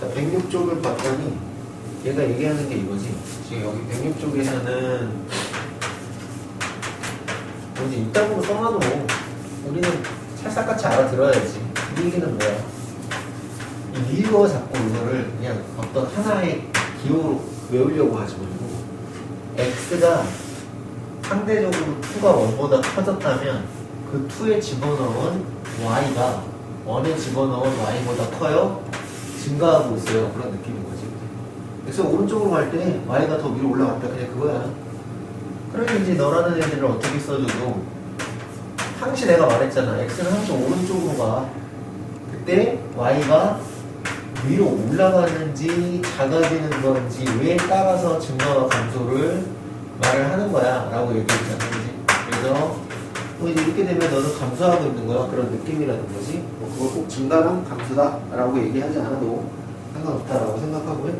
자, 106쪽을 봤더니 얘가 얘기하는 게 이거지. 지금 여기 106쪽에서는 뭐지 이따구로 써놔도 우리는 찰싹같이 알아들어야지. 이 얘기는 뭐야? 이거 자꾸 이거를 그냥 어떤 하나의 기호로 외우려고 하지 말고 x가 상대적으로 2가 1보다 커졌다면 그 2에 집어넣은 y가 1에 집어넣은 y보다 커요? 증가하고 있어요. 그런 느낌인 거지. 그래서 오른쪽으로 갈 때 y가 더 위로 올라갔다 그냥 그거야. 그러니 이제 너라는 애들을 어떻게 써줘도 항시 내가 말했잖아. x는 항상 오른쪽으로 가. 그때 y가 위로 올라가는지 작아지는 건지에 따라서 증가와 감소를 말을 하는 거야 라고 얘기했잖아. 그치? 그래서 이제 이렇게 되면 너는 감소하고 있는 거야. 그런 느낌이라는 거지. 뭐 그걸 꼭 증가랑 감소다 라고 얘기하지 않아도 상관없다라고 생각하고요.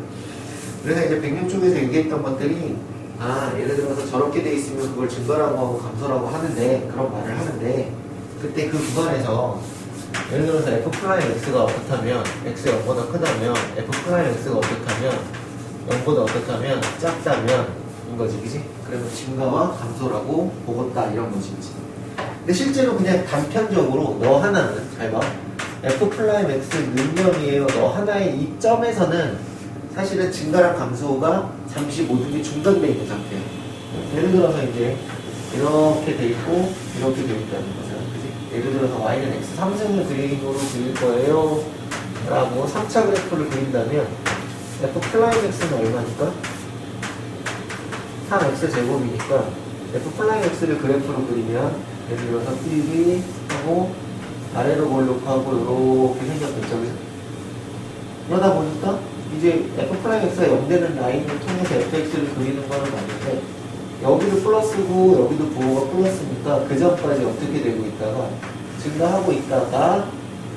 그래서 이제 106쪽에서 얘기했던 것들이 예를 들어서 저렇게 돼 있으면 그걸 증가라고 하고 감소라고 하는데 그런 말을 하는데 그때 그 구간에서 예를 들어서 f'x가 어떻다면 x가 0보다 크다면 f'x가 어떻다면 0보다 어떻다면 작다면 인 거지, 그지? 그러면 증가와 감소라고 보겠다 이런 거지, 그지? 근데 실제로 그냥 단편적으로 너 하나는 잘 봐. f'x 능점이에요. 너 하나의 이 점에서는 사실은 증가랑 감소가 잠시 모든 게 중단되어 있는 상태예요. 예를 들어서 이제 이렇게 돼 있고 이렇게 돼 있다는 거죠. 그치? 예를 들어서 y는 x 3승을 그림으로 그릴 거예요 라고 3차 그래프를 그린다면 f'x는 얼마니까? 3x 제곱이니까 f'x를 그래프로 그리면 예를 들어서 삐비 하고 아래로 볼록하고 이렇게 생겼겠죠. 그러다 보니까 이제 f'x가 0되는 라인을 통해서 fx를 그리는 거는 맞는데 여기도 플러스고 여기도 부호가 플러스니까 그 전까지 어떻게 되고 있다가 증가하고 있다가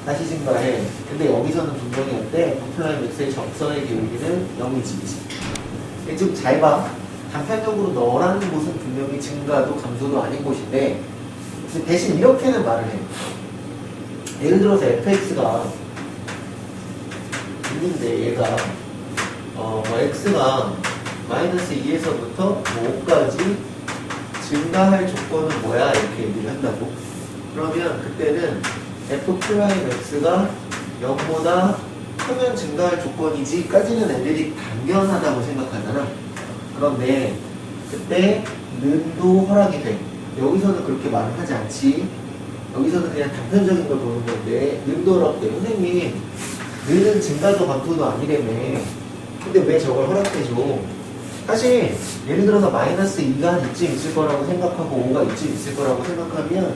다시 증가해. 근데 여기서는 분명히 어때? f'x의 접선의 기울기는 0이지. 좀 잘 봐. 단편적으로 너라는 곳은 분명히 증가도 감소도 아닌 곳인데 대신 이렇게는 말을 해. 예를 들어서 fx가 있는데 얘가 x가 마이너스 2에서부터 5까지 증가할 조건은 뭐야? 이렇게 얘기를 한다고. 그러면 그때는 f'x가 0보다 크면 증가할 조건이지까지는 애들이 당연하다고 생각하잖아. 그런데 그때 는도 허락이 돼. 여기서는 그렇게 말을 하지 않지. 여기서는 그냥 단편적인 걸 보는 건데 는도 허락돼. 선생님 는은 증가도 감소도 아니라며. 근데 왜 저걸 허락해줘? 사실 예를 들어서 마이너스 2가 이쯤 있을 거라고 생각하고 5가 이쯤 있을 거라고 생각하면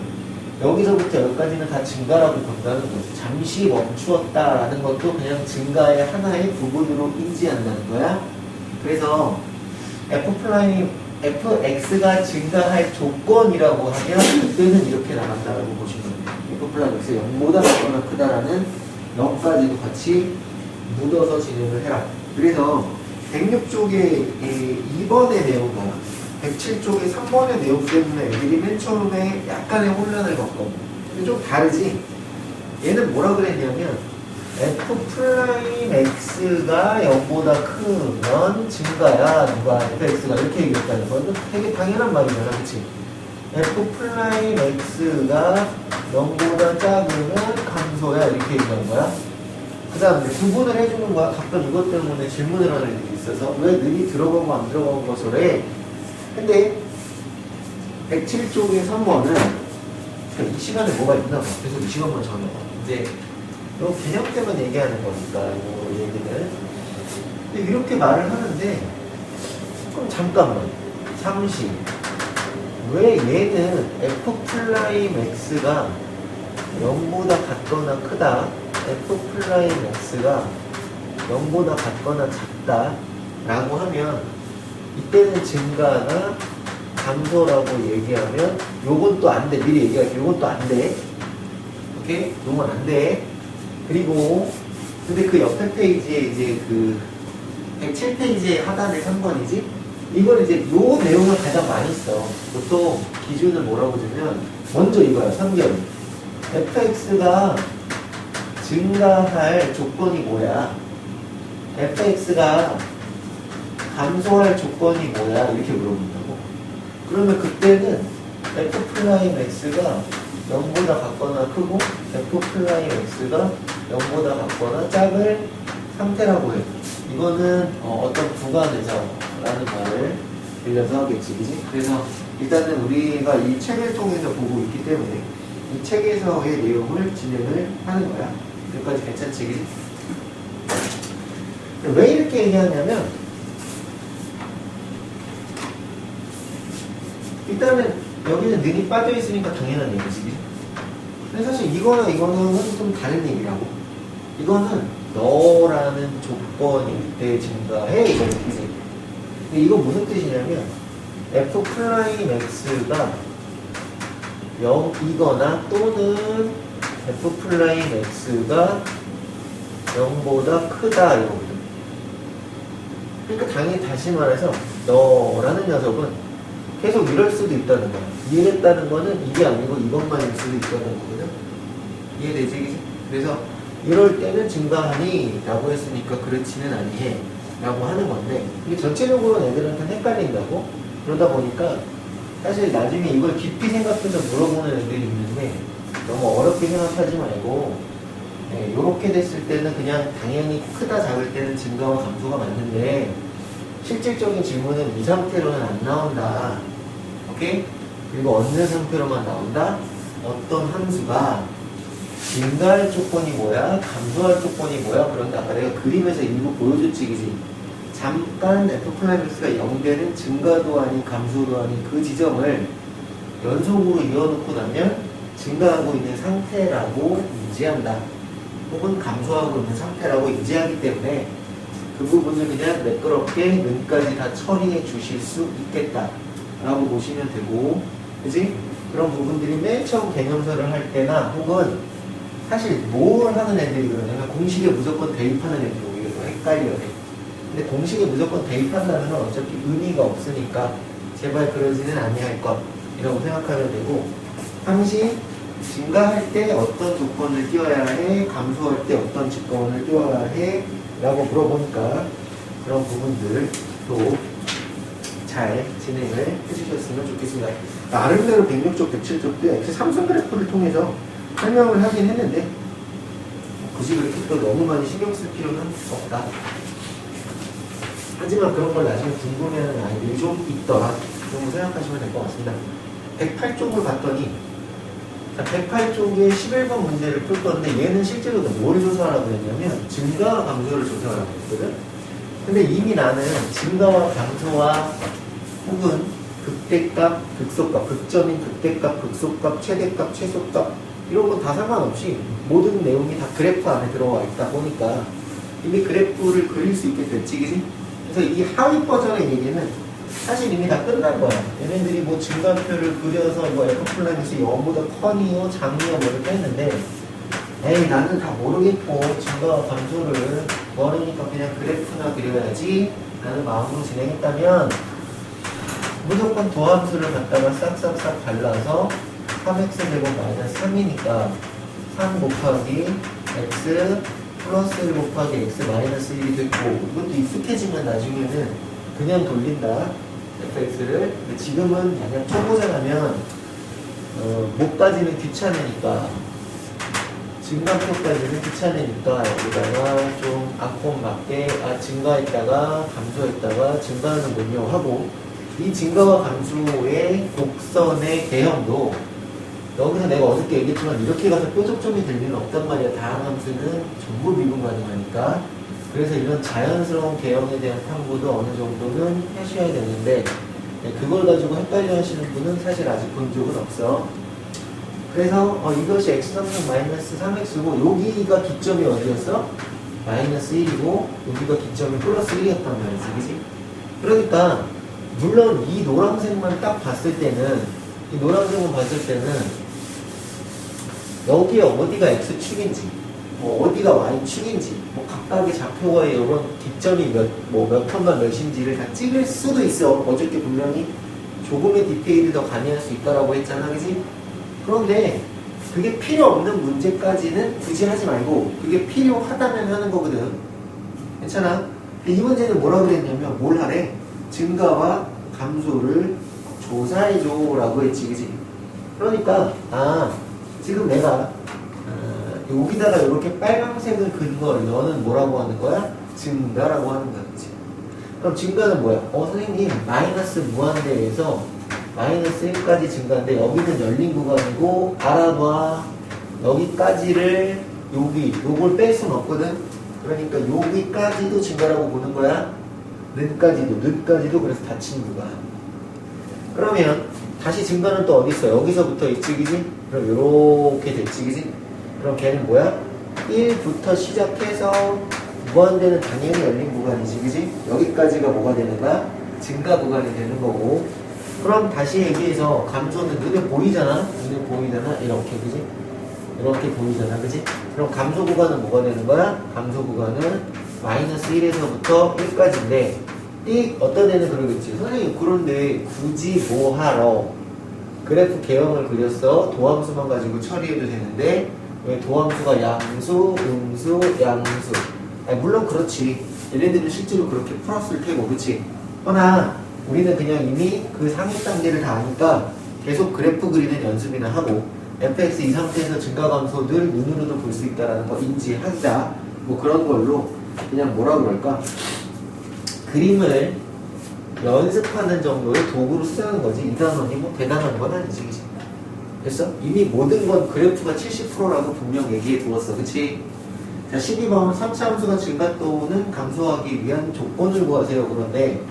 여기서부터 여기까지는 다 증가라고 본다는 거지. 잠시 멈추었다라는 것도 그냥 증가의 하나의 부분으로 인지한다는 거야. 그래서 fx가 증가할 조건이라고 하면 그때는 이렇게 나간다라고 보시면 돼요. fx가 0보다 작거나 크다라는 0까지도 같이 묻어서 진행을 해라. 그래서 106쪽의 2번의 내용과 107쪽의 3번의 내용 때문에 애들이 맨 처음에 약간의 혼란을 겪고 근데 좀 다르지? 얘는 뭐라 그랬냐면 f'x가 0보다 크면 증가야 누가 fx가 이렇게 얘기했다는 건 되게 당연한 말이잖아, 그치? f'x가 0보다 작으면 감소야 이렇게 얘기한 거야. 그 다음에 구분을 해주는 거야. 가끔 이것 때문에 질문을 하는 일이 있어서 왜 능이 들어가고 안 들어가고 거 소래? 근데 107쪽의 3번은 이 시간에 뭐가 있나 봐. 그래서 이 시간만 정해봐. 이제 요 개념 때문에 얘기하는 거니까 이 얘기는. 근데 이렇게 말을 하는데 그럼 잠깐만 잠시 왜 얘는 f'x가 0보다 같거나 크다 f'x가 0보다 같거나 작다 라고 하면 이때는 증가나 감소라고 얘기하면 요건 또 안 돼. 미리 얘기할게. 요건 또 안 돼. 오케이? 요건 안 돼. 그리고 근데 그 옆에 페이지에 이제 그 107페이지의 하단에 3번이지? 이건 이제 요 내용을 가장 많이 써. 보통 기준을 뭐라고 주면 먼저 이거야. 3개월. fx가 증가할 조건이 뭐야? fx가 감소할 조건이 뭐야? 이렇게 물어본다고. 그러면 그때는 f'x가 0보다 같거나 크고 f'x가 0보다 같거나 작을 상태라고 해. 이거는 어떤 구간에서 라는 말을 빌려서 하겠지, 그지? 그래서 일단은 우리가 이 책을 통해서 보고 있기 때문에 이 책에서의 내용을 진행을 하는 거야. 여기까지 괜찮지, 그지? 왜 이렇게 얘기하냐면 일단은 여기는 능이 빠져있으니까 당연한 얘기지, 그지? 근데 사실 이거나 이거는 좀 다른 얘기라고. 이거는 너라는 조건이 그때 증가해, 이거는, 그지? 근데 이거 무슨 뜻이냐면 f'x가 0이거나 또는 f'x가 0보다 크다 이거거든. 그러니까 당연히 다시 말해서 너라는 녀석은 계속 이럴 수도 있다는 거야. 이해했다는 거는 이게 아니고 이것만일 수도 있다는 거거든. 이해되지? 그래서 이럴 때는 증가하니? 라고 했으니까 그렇지는 아니해 라고 하는 건데 이게 전체적으로 애들한테는 헷갈린다고. 그러다 보니까 사실 나중에 이걸 깊이 생각해서 물어보는 애들이 있는데 너무 어렵게 생각하지 말고 이렇게 됐을 때는 그냥 당연히 크다 작을 때는 증가와 감소가 맞는데 실질적인 질문은 이 상태로는 안 나온다. 오케이? 그리고 어느 상태로만 나온다? 어떤 함수가 증가할 조건이 뭐야? 감소할 조건이 뭐야? 그런데 아까 내가 그림에서 일부 보여줬지, 그지? 잠깐 f'x가 0되는 증가도 아닌 감소도 아닌 그 지점을 연속으로 이어놓고 나면 증가하고 있는 상태라고 인지한다. 혹은 감소하고 있는 상태라고 인지하기 때문에 그 부분을 그냥 매끄럽게 는까지 다 처리해 주실 수 있겠다 라고 보시면 되고, 그지? 그런 부분들이 맨 처음 개념서를 할 때나 혹은 사실 뭘 하는 애들이 그러냐면 공식에 무조건 대입하는 애들이 오히려 더 헷갈려해. 근데 공식에 무조건 대입한다는 건 어차피 의미가 없으니까 제발 그러지는 아니할 것이라고 생각하면 되고, 항시 증가할 때 어떤 조건을 띄워야 해, 감소할 때 어떤 조건을 띄워야 해 라고 물어보니까 그런 부분들도 잘 진행을 해주셨으면 좋겠습니다. 나름대로 106쪽, 107쪽도 X 삼성 그래프를 통해서 설명을 하긴 했는데 굳이 그렇게 또 너무 많이 신경 쓸 필요는 없다. 하지만 그런 걸 나중에 궁금해하는 아이들이 좀 있더라. 그런 생각하시면 될 것 같습니다. 108쪽을 봤더니 108쪽에 11번 문제를 풀 건데 얘는 실제로 뭘 조사하라고 했냐면 증가와 감소를 조사하라고 했거든. 근데 이미 나는 증가와 감소와 혹은 극대값, 극소값, 극점인 극대값, 극소값, 최대값, 최소값 이런 건 다 상관없이 모든 내용이 다 그래프 안에 들어와 있다 보니까 이미 그래프를 그릴 수 있게 됐지, 그지? 그래서 이 하위 버전의 얘기는 사실 이미 다 끝난 거야. 얘네들이 뭐 증가표를 그려서 뭐 F플라이스 0보다 커니요, 작니요 뭐 이렇게 했는데 에이 나는 다 모르겠고 증가와 감소를 모르니까 그냥 그래프나 그려야지 라는 마음으로 진행했다면 무조건 도함수를 갖다가 싹싹싹 발라서 3x제곱 마이너스 3이니까 3 곱하기 x 플러스 1 곱하기 x 마이너스 1이 됐고 이것도 익숙해지면 나중에는 그냥 돌린다 fx를. 근데 지금은 만약 초보자라면 목까지는 귀찮으니까 증가표까지는 귀찮으니까 여기다가 좀 악본 맞게 증가했다가 감소했다가 증가는 뭐냐 하고 이 증가와 감소의 곡선의 개형도 여기서 내가 어저께 얘기했지만 이렇게 가서 뾰족점이 될 일은 없단 말이야. 다항 함수는 전부 미분 가능하니까. 그래서 이런 자연스러운 개형에 대한 탐구도 어느 정도는 하셔야 되는데 그걸 가지고 헷갈려 하시는 분은 사실 아직 본 적은 없어. 그래서 이것이 x3 마이너스 3x고 여기가 기점이 어디였어? 마이너스 1이고 여기가 기점이 플러스 1이었단 말이지, 그치? 그러니까 물론 이 노란색만 딱 봤을 때는 이 노란색만 봤을 때는 여기에 어디가 x축인지 뭐 어디가 y축인지 뭐 각각의 좌표와의 이런 기점이 몇 컴마 몇인지를 다 찍을 수도 있어. 어저께 분명히 조금의 디테일을 더 가미할 수 있다라고 했잖아, 그지? 그런데 그게 필요 없는 문제까지는 굳이 하지 말고 그게 필요하다면 하는 거거든. 괜찮아? 근데 이 문제는 뭐라고 그랬냐면 뭘 하래? 증가와 감소를 조사해줘 라고 했지, 그지? 그러니까 지금 내가 여기다가 이렇게 빨간색을 그린 거를 너는 뭐라고 하는 거야? 증가라고 하는 거야, 그치? 그럼 증가는 뭐야? 선생님 마이너스 무한대에서 마이너스 1까지 증가인데 여기는 열린 구간이고 알아봐. 여기까지를 요걸 뺄 수는 없거든. 그러니까 여기까지도 증가라고 보는 거야. 는까지도 그래서 닫힌 구간. 그러면 다시 증가는 또 어디 있어? 여기서부터 있지, 그지? 그럼 요렇게 됐지, 그지? 그럼 걔는 뭐야? 1부터 시작해서 무한대는 당연히 열린 구간이지, 그지? 여기까지가 뭐가 되는 거야? 증가 구간이 되는 거고. 그럼 다시 얘기해서 감소는 눈에 보이잖아? 눈에 보이잖아? 이렇게, 그지? 이렇게 보이잖아, 그지? 그럼 감소 구간은 뭐가 되는 거야? 감소 구간은 마이너스 1에서부터 1까지인데 어떤 애는 그러겠지. 선생님 그런데 굳이 뭐하러 그래프 개형을 그렸어? 도함수만 가지고 처리해도 되는데 왜 도함수가 양수, 음수, 양수. 물론 그렇지. 얘네들은 실제로 그렇게 풀었을 테고, 그치? 허나 우리는 그냥 이미 그 상위 단계를 다 아니까 계속 그래프 그리는 연습이나 하고 fx 이 상태에서 증가 감소들 눈으로도 볼 수 있다는 거 인지한다. 뭐 그런 걸로 그냥 뭐라 그럴까? 그림을 연습하는 정도의 도구로 쓰는 거지. 이 단원이 뭐 대단한 건 아니지, 그치? 됐어? 이미 모든 건 그래프가 70%라고 분명 얘기해 두었어, 그치? 자, 12번 3차 함수가 증가 또는 감소하기 위한 조건을 구하세요. 그런데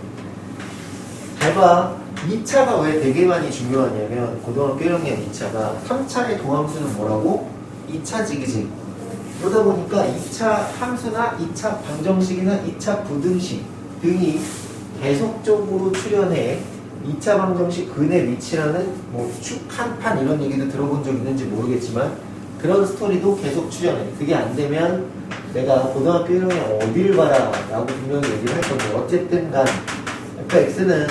잘 봐. 2차가 왜 되게 많이 중요하냐면 고등학교 1학년 2차가 3차의 도함수는 뭐라고? 2차지, 그지? 그러다 보니까 2차 함수나 2차 방정식이나 2차 부등식 등이 계속적으로 출현해 2차 방정식 근의 위치라는 뭐 축 한 판 이런 얘기도 들어본 적 있는지 모르겠지만 그런 스토리도 계속 출연해. 그게 안 되면 내가 고등학교 1학년 어디를 봐라 라고 분명히 얘기를 할 건데 어쨌든 간 fx는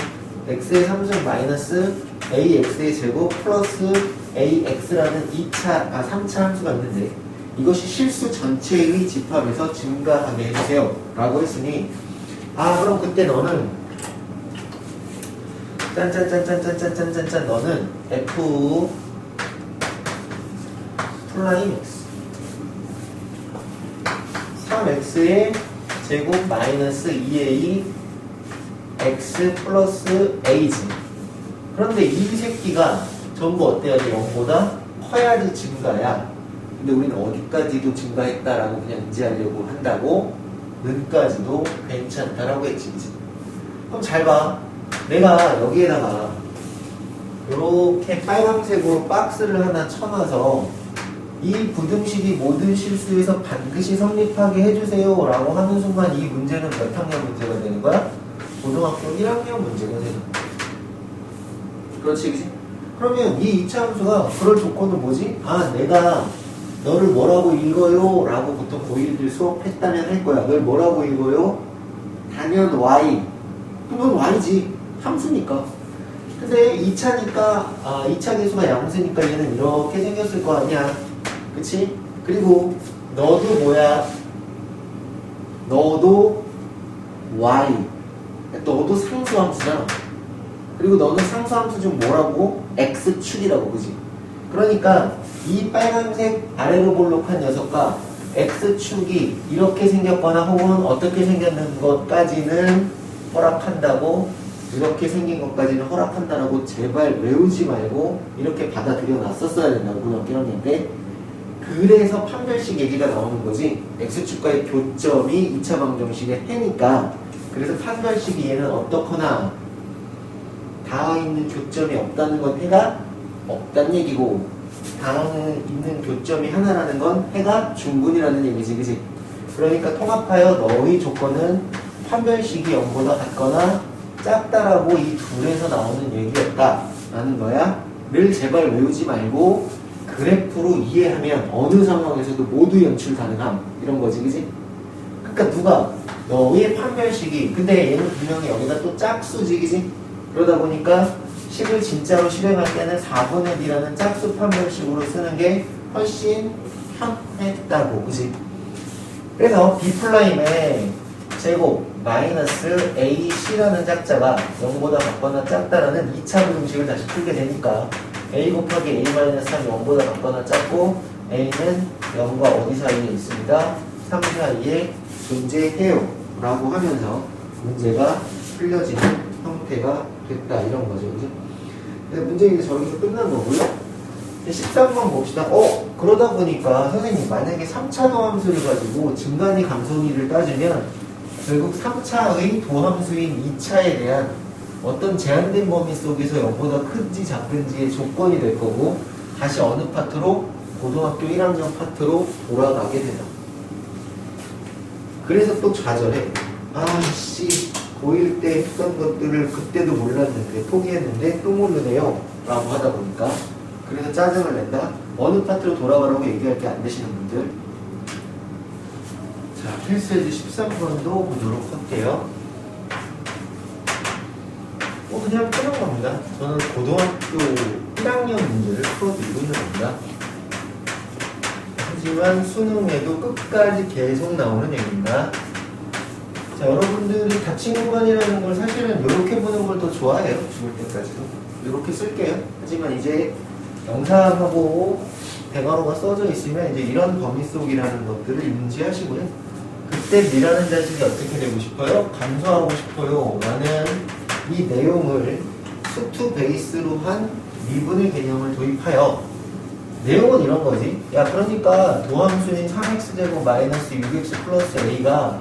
x의 3승 마이너스 ax의 제곱 플러스 ax라는 3차 함수가 있는데 이것이 실수 전체의 집합에서 증가하게 해주세요 라고 했으니 그럼 그때 너는 짠짠짠짠짠짠짠짠 너는 f 플라임 x 3x의 제곱 마이너스 2a x 플러스 a지. 그런데 이 새끼가 전부 어때야 돼? 0보다 커야지 증가야. 근데 우리는 어디까지도 증가했다라고 그냥 인지하려고 한다고 는까지도 괜찮다라고 했지, 그치? 그럼 잘 봐. 내가 여기에다가 이렇게 빨간색으로 박스를 하나 쳐놔서 이 부등식이 모든 실수에서 반드시 성립하게 해주세요 라고 하는 순간 이 문제는 몇 학년 문제가 되는 거야? 고등학교 1학년 문제가 되는 거야. 그렇지, 그치? 그러면 이 2차 함수가 그럴 조건은 뭐지? 내가 너를 뭐라고 읽어요? 라고 보통 고1들 수업했다면 할 거야. 널 뭐라고 읽어요? 단연 y. 그럼 넌 y지. 함수니까. 근데 2차니까 2차 계수가 양수니까 얘는 이렇게 생겼을 거 아니야. 그치? 그리고 너도 뭐야? 너도 y. 너도 상수함수잖아. 그리고 너는 상수함수 중 뭐라고? x축이라고, 그지? 그러니까 이 빨간색 아래로 볼록한 녀석과 x축이 이렇게 생겼거나 혹은 어떻게 생겼는 것까지는 허락한다고, 이렇게 생긴 것까지는 허락한다라고 제발 외우지 말고 이렇게 받아들여 놨었어야 된다고 고등학교 1학년 때. 그래서 판별식 얘기가 나오는 거지. x축과의 교점이 2차 방정식의 해니까. 그래서 판별식이 얘는 어떻거나 닿아 있는 교점이 없다는 건 해가 없다는 얘기고, 닿아 있는 교점이 하나라는 건 해가 중분이라는 얘기지, 그지? 그러니까 통합하여 너의 조건은 판별식이 0보다 같거나 작다라고 이 둘에서 나오는 얘기였다라는 거야. 를 제발 외우지 말고 그래프로 이해하면 어느 상황에서도 모두 연출 가능함, 이런 거지, 그지? 그러니까 누가 너의 판별식이, 근데 얘는 분명히 여기다 또 짝수지, 그지? 그러다 보니까 식을 진짜로 실행할 때는 4분의 D라는 짝수 판별식으로 쓰는 게 훨씬 편했다고, 그지? 그래서 B'에 제곱 마이너스 AC라는 짝자가 0보다 같거나 작다라는 2차 부등식을 다시 풀게 되니까 A 곱하기 A 마이너스 3이 0보다 같거나 작고 A는 0과 어디 사이에 있습니다. 3 사이에 존재해요 라고 하면서 문제가 풀려지는 형태가 됐다 이런 거죠. 그죠? 근데 문제가 저기서 끝난 거고요. 13번 봅시다. 그러다 보니까 선생님 만약에 3차 도함수를 가지고 증가니 감소니를 따지면 결국 3차의 도함수인 2차에 대한 어떤 제한된 범위 속에서 0보다 큰지 작은지의 조건이 될 거고 다시 어느 파트로? 고등학교 1학년 파트로 돌아가게 되다. 그래서 또 좌절해. 아씨 고1 때 했던 것들을 그때도 몰랐는데 포기했는데 또 모르네요 라고 하다 보니까 그래서 짜증을 낸다. 어느 파트로 돌아가라고 얘기할 게 안 되시는 분들. 자, 필수해지 13번도 보도록 할게요. 그냥 푸는 겁니다. 저는 고등학교 1학년 문제를 풀어드리고 있는 겁니다. 하지만 수능에도 끝까지 계속 나오는 얘기입니다. 자, 여러분들이 닫힌 공간이라는 걸 사실은 이렇게 보는 걸 더 좋아해요. 죽을 때까지도. 이렇게 쓸게요. 하지만 이제 영상하고 대괄호가 써져 있으면 이제 이런 범위 속이라는 것들을 인지하시고요. 그때 니라는 자식이 어떻게 되고 싶어요? 감소하고 싶어요. 라는 이 내용을 수투 베이스로 한 미분의 개념을 도입하여 내용은 이런 거지. 야, 그러니까 도함수인 3x제곱 마이너스 6x 플러스 a가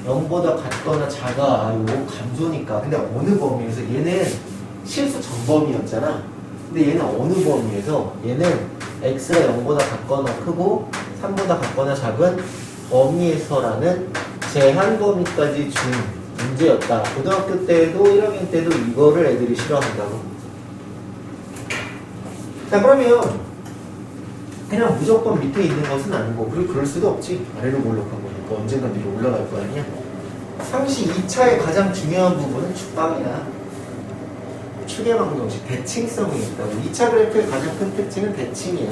0보다 같거나 작아. 이거 감소니까. 근데 어느 범위에서? 얘는 실수 전범위였잖아. 근데 얘는 어느 범위에서? 얘는 x가 0보다 같거나 크고 3보다 같거나 작은 범위에서라는 제한 범위까지 준 문제였다. 고등학교 때도 1학년 때도 이거를 애들이 싫어한다고. 자, 그러면 그냥 무조건 밑에 있는 것은 아니고, 그리고 그럴 수도 없지. 아래로 몰록한 거니까 언젠간 위로 올라갈 거 아니야. 상시 2차의 가장 중요한 부분은 축방이야. 추계방정식, 대칭성이 있다고. 2차 그래프의 가장 큰 특징은 대칭이야.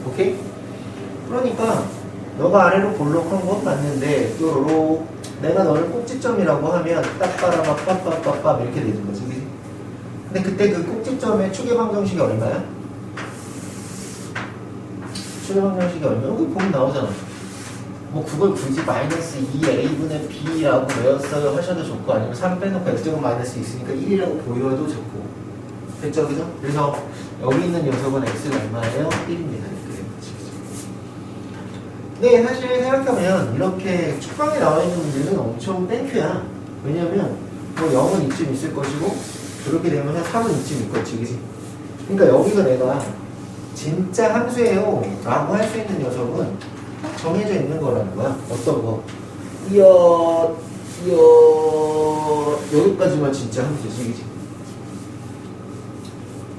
오케이? 그러니까 너가 아래로 볼록한 건 맞는데 뾰로로 내가 너를 꼭지점이라고 하면 딱따라가 빡빡빡빡 이렇게 되는 거지. 근데 그때 그 꼭지점의 추계방정식이 얼마야? 추계방정식이 얼마야? 여기 보면 나오잖아. 뭐 그걸 굳이 마이너스 2a분의 b라고 외웠어요 하셔도 좋고, 아니면 3 빼놓고 x제곱 마이너스 있으니까 1이라고 보여도 좋고. 됐죠? 그죠? 그래서 여기 있는 녀석은 x가 얼마예요? 1입니다. 네, 사실 생각하면 이렇게 축방에 나와 있는 문제는 엄청 땡큐야. 왜냐면 뭐 0은 이쯤 있을 것이고, 그렇게 되면 한 3은 이쯤 있겠지, 그치? 그러니까 여기서 내가 진짜 함수예요 라고 할 수 있는 녀석은 딱 정해져 있는 거라는 거야. 어떤 거? 여기까지만 진짜 함수지, 그치?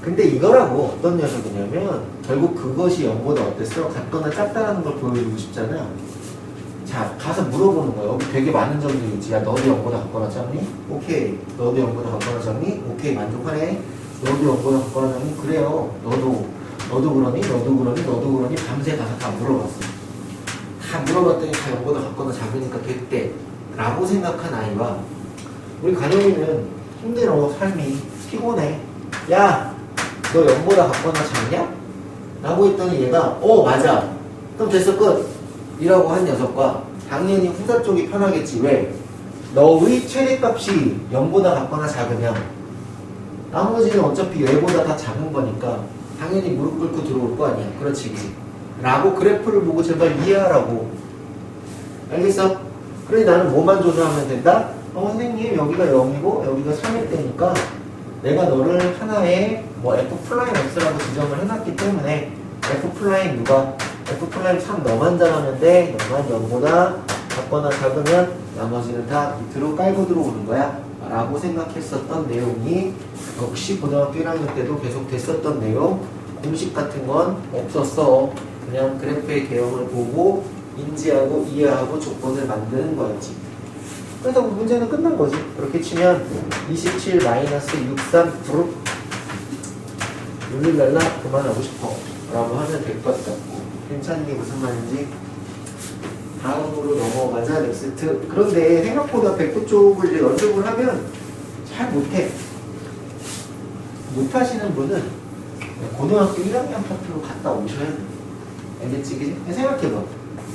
근데 이거라고 어떤 녀석이냐면 결국 그것이 0보다 어땠어? 같거나 작다라는 걸 보여주고 싶잖아. 자, 가서 물어보는 거야. 여기 되게 많은 점들이 있지. 야, 너도 0보다 같거나 작니? 오케이. 너도 0보다 같거나 작니? 오케이. 만족하네. 너도 0보다 같거나 작니? 그래요. 너도 그러니? 너도 그러니? 너도 그러니? 밤새 가서 다 물어봤어. 다 물어봤더니 다 0보다 같거나 작으니까 됐대 라고 생각한 아이와, 우리 간영이는 힘들어. 삶이 피곤해. 야, 너 0보다 같거나 작냐? 라고 했더니 얘가 맞아. 그럼 됐어, 끝. 이라고 한 녀석과 당연히 후자 쪽이 편하겠지. 왜? 너의 최대값이 0보다 같거나 작으면 나머지는 어차피 얘보다 다 작은 거니까 당연히 무릎 꿇고 들어올 거 아니야. 그렇지, 그치? 라고 그래프를 보고 제발 이해하라고. 알겠어? 그러니 나는 뭐만 조사하면 된다? 선생님, 여기가 0이고 여기가 3일 때니까 내가 너를 하나의 뭐 F'X라고 지정을 해놨기 때문에 F' 누가? F' 3 너만 잘하면 돼. 너만 0보다 같거나 작으면 나머지는 다 밑으로 깔고 들어오는 거야 라고 생각했었던 내용이 역시 고등학교 1학년 때도 계속 됐었던 내용. 공식 같은 건 없었어. 그냥 그래프의 개형을 보고 인지하고 이해하고 조건을 만드는 거였지. 그래서 문제는 끝난 거지. 그렇게 치면 27 마이너스 63 부릅 룰루랄라 그만하고 싶어 라고 하면 될 것 같고. 괜찮니? 무슨 말인지? 다음으로 넘어가자 넥스트. 그런데 생각보다 백부 쪽을 이제 연습을 하면 잘 못해. 못하시는 분은 고등학교 1학년 파트로 갔다 오셔야 돼. 알겠지? 그치? 생각해봐.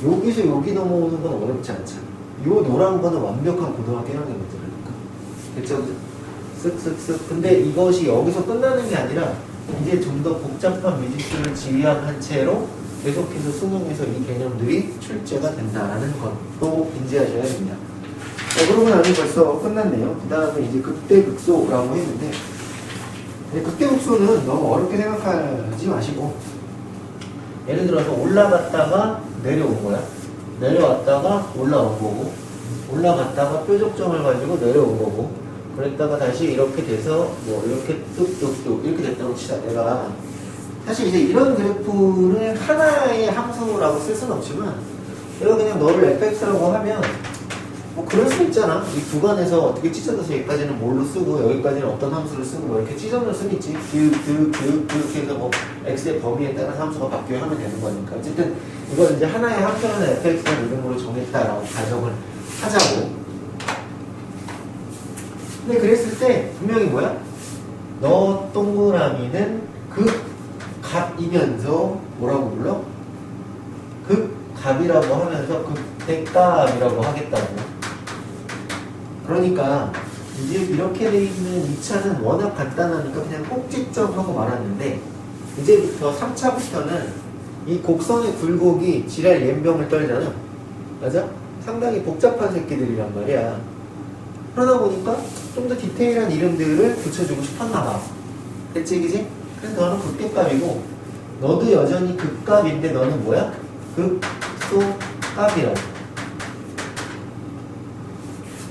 여기서 여기 넘어오는 건 어렵지 않잖아. 요 노란 거는 완벽한 고등학교 1학년 문제라니까. 됐죠? 쓱쓱쓱. 근데 이것이 여기서 끝나는 게 아니라 이제 좀 더 복잡한 미지수를 지휘한 채로 계속해서 수능에서 이 개념들이 출제가 된다라는 것도 인지하셔야 됩니다. 그러고 나니 벌써 끝났네요. 그 다음에 이제 극대극소라고 했는데, 극대극소는 너무 어렵게 생각하지 마시고, 예를 들어서 올라갔다가 내려온 거야. 내려왔다가 올라온 거고, 올라갔다가 뾰족점을 가지고 내려온 거고, 그랬다가 다시 이렇게 돼서 뭐 이렇게 뚝뚝뚝 이렇게 됐다고 치자. 내가 사실 이제 이런 그래프를 하나의 함수라고 쓸 수는 없지만, 내가 그냥 너를 fx라고 하면 뭐 그럴 수 있잖아. 이 구간에서 어떻게 찢어져서 여기까지는 뭘로 쓰고 여기까지는 어떤 함수를 쓰고 뭐 이렇게 찢어낼 수는 있지. 그렇게 해서 뭐 x의 범위에 따라서 함수가 바뀌어 하면 되는 거니까. 어쨌든 이걸 이제 하나의 함수라는 fx라는 이름으로 정했다라고 가정을 하자고. 근데 그랬을 때 분명히 뭐야? 너 동그라미는 값이면서 뭐라고 불러? 값이라고 하면서 극대값이라고 하겠다고. 그러니까 이제 이렇게 돼 있는 2차는 워낙 간단하니까 그냥 꼭지점 하고 말았는데, 이제부터 3차부터는 이 곡선의 굴곡이 지랄 연병을 떨잖아. 맞아? 상당히 복잡한 새끼들이란 말이야. 그러다 보니까 좀 더 디테일한 이름들을 붙여주고 싶었나 봐. 됐지, 그지? 그래서 너는 극대값이고, 너도 여전히 극값인데 너는 뭐야? 극소값이라고.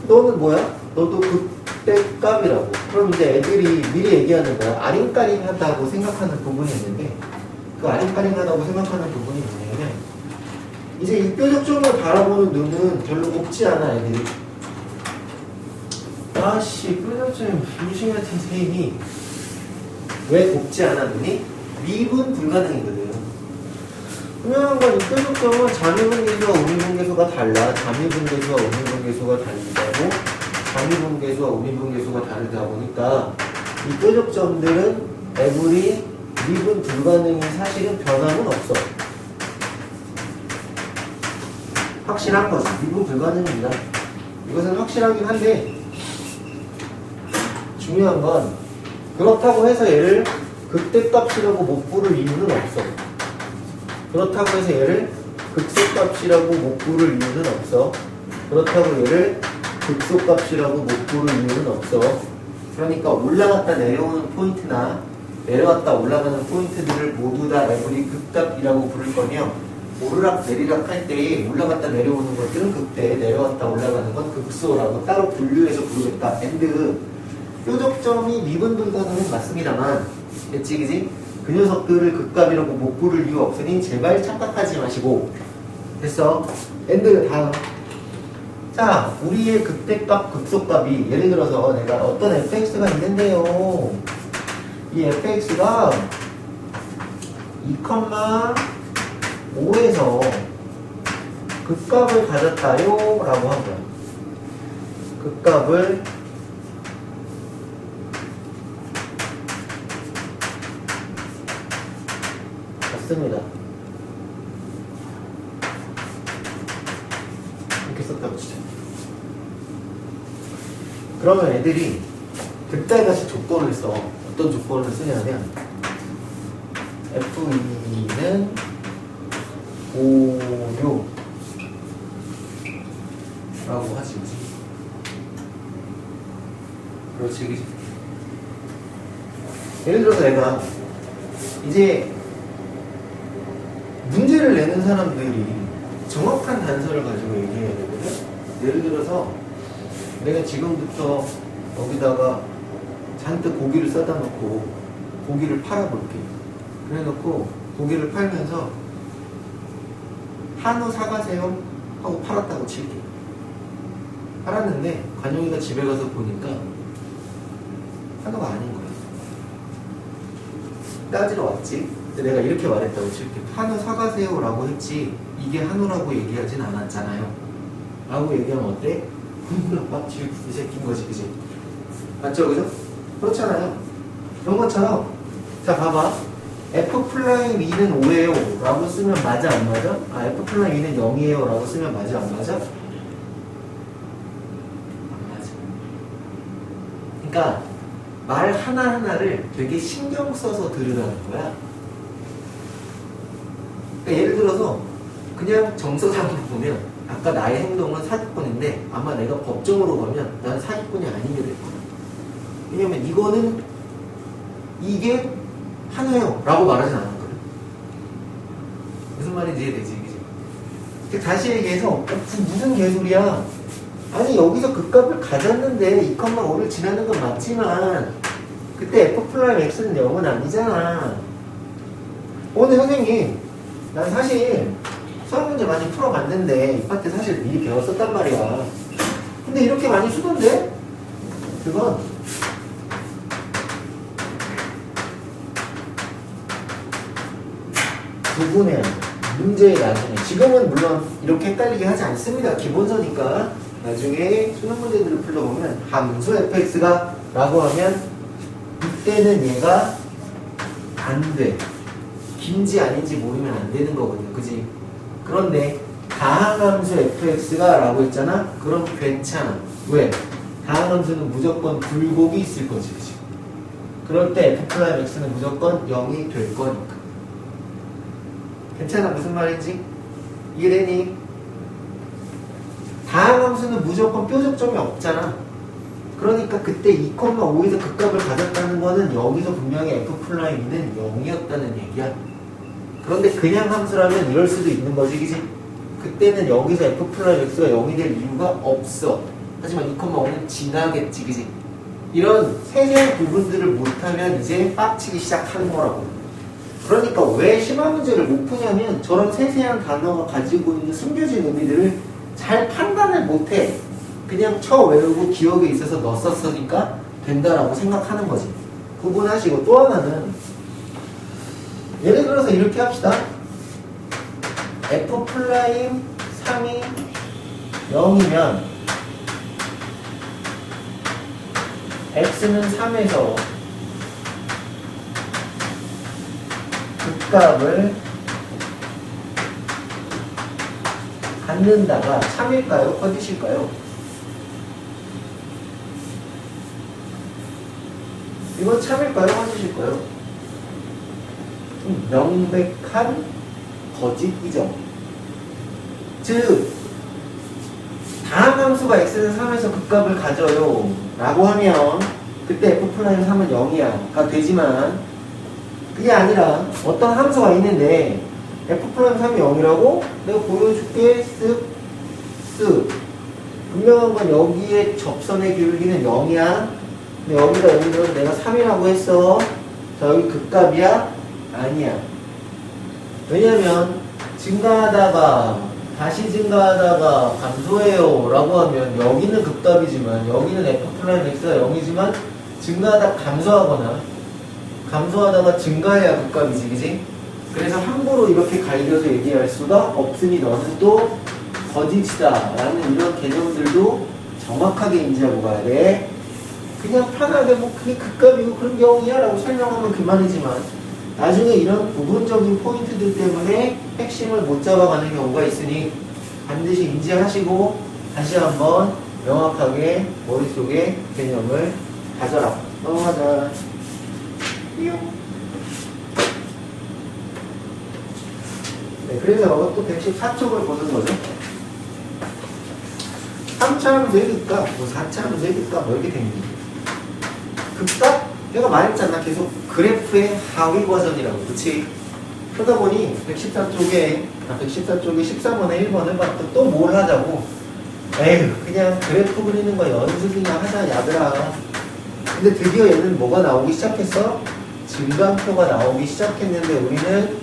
너는 뭐야? 너도 극대값이라고. 그럼 이제 애들이 미리 얘기하는 거야. 아링까링하다고 생각하는 부분이 있는데, 그 아링까링하다고 생각하는 부분이 뭐냐면, 이제 이 뾰족점을 바라보는 눈은 별로 곱지 않아, 애들이. 아씨, 뾰족점 유심 같은 선생님이 왜 곱지 않아, 눈이? 미분 불가능이거든. 분명한 건 이 뾰족점은 잠미분계수와 우미분계수가 달라. 잠미분계수와 우미분계수가 다르고, 잠미분계수와 우미분계수가 다르다 보니까 이 뾰족점들은 에브리 미분 불가능인 사실은 변함은 없어. 확실한 거지. 미분 불가능입니다. 이것은 확실하긴 한데, 중요한 건 그렇다고 해서 얘를 극대값이라고 못 부를 이유는 없어. 그렇다고 해서 얘를 극소값이라고 못 부를 이유는 없어. 그렇다고 얘를 극소값이라고 못 부를 이유는 없어. 그러니까 올라갔다 내려오는 포인트나 내려왔다 올라가는 포인트들을 모두 다 에브리 극값이라고 부를 거며, 오르락 내리락 할 때 올라갔다 내려오는 것들은 극대, 내려왔다 올라가는 건 극소라고 따로 분류해서 부르겠다. 앤드 뾰족점이 미분 불가능은 맞습니다만, 됐지, 그지? 그 녀석들을 극값이라고 못 부를 이유 없으니 제발 착각하지 마시고. 됐어? 앤드 다음. 자, 우리의 극대값, 극소값이 예를 들어서 내가 어떤 fx가 있는데요. 이 fx가 2,5에서 극값을 가졌다요 라고 한 거야. 극값을 씁니다. 이렇게 썼다고 치자. 그러면 애들이 극달같이 조건을 써. 어떤 조건을 쓰냐면, F2는 고요라고 하지. 그렇지, 그렇지. 예를 들어서 내가 이제 문제를 내는 사람들이 정확한 단서를 가지고 얘기해야 되거든. 예를 들어서 내가 지금부터 여기다가 잔뜩 고기를 싸다 놓고 고기를 팔아볼게. 그래 놓고 고기를 팔면서 한우 사가세요 하고 팔았다고 칠게. 팔았는데 관용이가 집에 가서 보니까 한우가 아닌 거야. 따지러 왔지. 근데 내가 이렇게 말했다고 칠게. 한우 사가세요 라고 했지 이게 한우라고 얘기하진 않았잖아요 라고 얘기하면 어때? 막 뒤에 이 새끼인 거지 그지? 맞죠 그죠? 그렇잖아요. 이런 것처럼 자 봐봐 f 플라임 2는 5예요 라고 쓰면 맞아 안 맞아? 아 f 플라임 2는 0이에요 라고 쓰면 맞아 안 맞아? 안 맞아. 그러니까 말 하나하나를 되게 신경 써서 들으라는 거야. 그러니까 예를 들어서 그냥 정서상으로 보면 아까 나의 행동은 사기꾼인데 아마 내가 법정으로 가면 난 사기꾼이 아니게 될 거야. 왜냐면 이거는 이게 한우예요 라고 말하진 않았거든. 무슨 말인지 이해되지? 그치? 다시 얘기해서 무슨 개소리야. 아니 여기서 그 값을 가졌는데 2,5를 지나는 건 맞지만 그때 f 플라임 x는 0은 아니잖아. 오늘 선생님 난 사실 수학 문제 많이 풀어봤는데 이 파트 사실 미리 배웠었단 말이야. 근데 이렇게 많이 쓰던데? 그건 구분해야 돼. 문제의 나중에. 지금은 물론 이렇게 헷갈리게 하지 않습니다. 기본서니까. 나중에 수능 문제들을 풀러보면 함수 fx가 라고 하면 이때는 얘가 안 돼. 긴지 아닌지 모르면 안 되는 거거든요. 그지? 그런데 다항함수 fx가 라고 했잖아? 그럼 괜찮아. 왜? 다항함수는 무조건 굴곡이 있을 거지. 그지? 그럴 때 f 플라임 x는 무조건 0이 될 거니까. 괜찮아? 무슨 말인지? 이해되니? 다항함수는 무조건 뾰족점이 없잖아. 그러니까 그때 2,5에서 그 값을 가졌다는 거는 여기서 분명히 f'2는 0이었다는 얘기야. 그런데 그냥 함수라면 이럴 수도 있는 거지, 그지? 그때는 여기서 f'(x가 0이 될 이유가 없어. 하지만 2,5는 지나겠지, 그지? 이런 세세한 부분들을 못하면 이제 빡치기 시작하는 거라고. 그러니까 왜 심화 문제를 못 푸냐면 저런 세세한 단어가 가지고 있는 숨겨진 의미들을 잘 판단을 못해. 그냥 쳐 외우고 기억에 있어서 넣었으니까 된다라고 생각하는 거지. 구분하시고 또 하나는 예를 들어서 이렇게 합시다. f'3이 0이면 x는 3에서 극값을 갖는다가 참일까요? 커지실까요? 이건 참일까요? 커지실까요? 명백한 거짓이죠. 즉 다항함수가 x는 3에서 극값을 가져요 라고 하면 그때 f'3은 0이야 되지만 그게 아니라 어떤 함수가 있는데 f'3이 0이라고 내가 보여줄게. 쓱 분명한 건 여기에 접선의 기울기는 0이야. 근데 여기다 예를 들어서 내가 3이라고 했어. 자 여기 극값이야? 아니야. 왜냐면 증가하다가 다시 증가하다가 감소해요 라고 하면 여기는 극값이지만 여기는 f'(x가 0이지만 증가하다 감소하거나 감소하다가 증가해야 극값이지, 그지? 그래서 함부로 이렇게 갈겨서 얘기할 수가 없으니 너는 또 거짓이다 라는 이런 개념들도 정확하게 인지하고 가야 돼. 그냥 편하게 뭐 그게 극값이고 그런 경우야 라고 설명하면 그만이지만 나중에 이런 부분적인 포인트들 때문에 핵심을 못 잡아가는 경우가 있으니 반드시 인지하시고 다시 한번 명확하게 머릿속에 개념을 가져라. 넘어가자. 네, 그래서 또 114쪽을 보는 거죠. 3차 함수 해줄까? 뭐 4차 함수 해줄까? 뭐 이렇게 됩니다. 극값? 내가 말했잖아. 계속 그래프의 하위 버전이라고. 그치? 그러다 보니 114쪽에 13번에 1번을 봤더니 또 뭘 하자고. 에휴, 그냥 그래프 그리는 거 연습이나 하자, 야들아. 근데 드디어 얘는 뭐가 나오기 시작했어? 증간표가 나오기 시작했는데 우리는